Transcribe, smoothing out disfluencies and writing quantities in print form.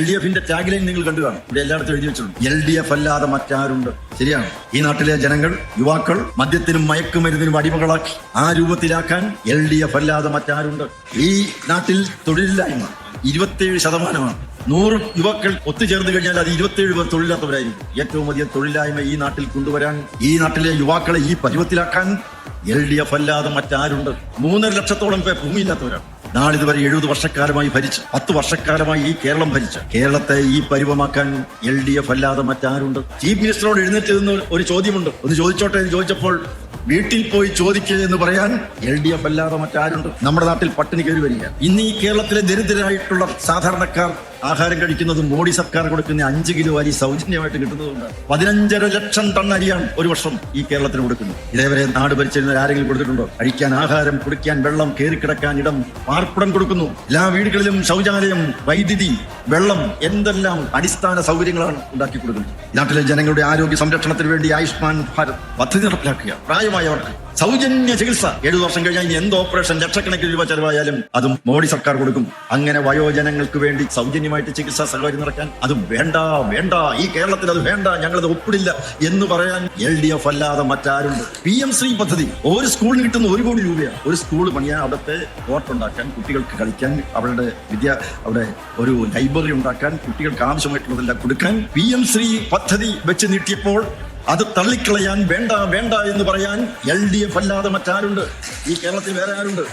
LDF tagline നിങ്ങൾ കണ്ടു കാണും. ഇവിടെ എല്ലായിടത്തും എഴുതി വെച്ചിട്ടുണ്ട്, LDF അല്ലാതെ മറ്റാരുണ്ട്. ശരിയാണ്. ഈ നാട്ടിലെ ജനങ്ങൾ, യുവാക്കൾ മദ്യത്തിനും മയക്കുമരുന്നിനും അടിമകളാക്കി ആ രൂപത്തിലാക്കാൻ LDF അല്ലാതെ മറ്റാരുണ്ട്. ഈ നാട്ടിൽ തൊഴിലില്ലായ്മ 27%. 100 യുവാക്കൾ ഒത്തുചേർന്ന് കഴിഞ്ഞാൽ അത് 27 പേർ തൊഴിലില്ലാത്തവരായിരിക്കും. ഏറ്റവും അധികം തൊഴിലില്ലായ്മ ഈ നാട്ടിൽ കൊണ്ടുവരാൻ, ഈ നാട്ടിലെ യുവാക്കളെ ഈ പരുവത്തിലാക്കാൻ LDF അല്ലാതെ മറ്റാരുണ്ട്. 3.5 ലക്ഷത്തോളം പേർ ഭൂമിയില്ലാത്തവരാണ്. നാളിതുവരെ 70 വർഷക്കാലമായി ഭരിച്ച്, 10 വർഷക്കാലമായി ഈ കേരളം ഭരിച്ച് കേരളത്തെ ഈ പരുവമാക്കാൻ LDF അല്ലാതെ മറ്റാരുണ്ട്. ചീഫ് മിനിസ്റ്ററോട് എഴുന്നേറ്റ് നിന്ന് ഒരു ചോദ്യമുണ്ട്, ഒന്ന് ചോദിച്ചോട്ടെ എന്ന് ചോദിച്ചപ്പോൾ വീട്ടിൽ പോയി ചോദിക്കുക എന്ന് പറയാൻ LDF അല്ലാതെ മറ്റാരുണ്ട്. നമ്മുടെ നാട്ടിൽ പട്ടിണി കയറി വരിക. ഇന്ന് ഈ കേരളത്തിലെ ദരിദ്രരായിട്ടുള്ള സാധാരണക്കാർ ആഹാരം കഴിക്കുന്നത് മോഡി സർക്കാർ കൊടുക്കുന്ന 5 കിലോ അരി സൗജന്യമായിട്ട് കിട്ടുന്നതുകൊണ്ട് 15.5 ലക്ഷം ടൺ അരിയാണ് ഒരു വർഷം ഈ കേരളത്തിന് കൊടുക്കുന്നത്. ഇതേവരെ നാട് ഭരിച്ചിരുന്ന ആരെങ്കിലും കൊടുത്തിട്ടുണ്ടോ? കഴിക്കാൻ ആഹാരം, കുടിക്കാൻ വെള്ളം, കയറിക്കിടക്കാൻ ഇടം, പാർപ്പിടം കൊടുക്കുന്നു. എല്ലാ വീടുകളിലും ശൗചാലയം, വൈദ്യുതി, വെള്ളം, എന്തെല്ലാം അടിസ്ഥാന സൗകര്യങ്ങളാണ് ഉണ്ടാക്കി കൊടുക്കുന്നത്. നാട്ടിലെ ജനങ്ങളുടെ ആരോഗ്യ സംരക്ഷണത്തിന് വേണ്ടി ആയുഷ്മാൻ ഭാരത് പദ്ധതി നടപ്പിലാക്കുക. പ്രായമായവർക്ക് സൗജന്യ ചികിത്സ 7 വർഷം കഴിഞ്ഞാൽ ഇനി എന്ത് ഓപ്പറേഷൻ ലക്ഷക്കണക്കിന് രൂപ ചെലവായാലും അതും മോഡി സർക്കാർ കൊടുക്കും. അങ്ങനെ വയോജനങ്ങൾക്ക് വേണ്ടി സൗജന്യമായിട്ട് ചികിത്സാ സൗകര്യം നടക്കാൻ അത് വേണ്ട, ഈ കേരളത്തിൽ അത് വേണ്ട, ഞങ്ങളത് ഒപ്പിടില്ല എന്ന് പറയാൻ LDF അല്ലാതെ മറ്റാരുണ്ട്. PM ശ്രീ പദ്ധതി ഒരു സ്കൂളിന് കിട്ടുന്ന 1 കോടി രൂപയാണ്. ഒരു സ്കൂൾ പണിയാൻ, അവിടുത്തെ കോർട്ടുണ്ടാക്കാൻ, കുട്ടികൾക്ക് കളിക്കാൻ, അവരുടെ അവിടെ ഒരു ലൈബ്രറി ഉണ്ടാക്കാൻ, കുട്ടികൾക്ക് ആവശ്യമായിട്ടുള്ളതെല്ലാം കൊടുക്കാൻ PM ശ്രീ പദ്ധതി വെച്ച് നീട്ടിയപ്പോൾ അത് തള്ളിക്കളയാൻ, വേണ്ട എന്ന് പറയാൻ LDF അല്ലാതെ മറ്റാരുണ്ട്? ഈ കേരളത്തിൽ വേറെ ആരുണ്ട്?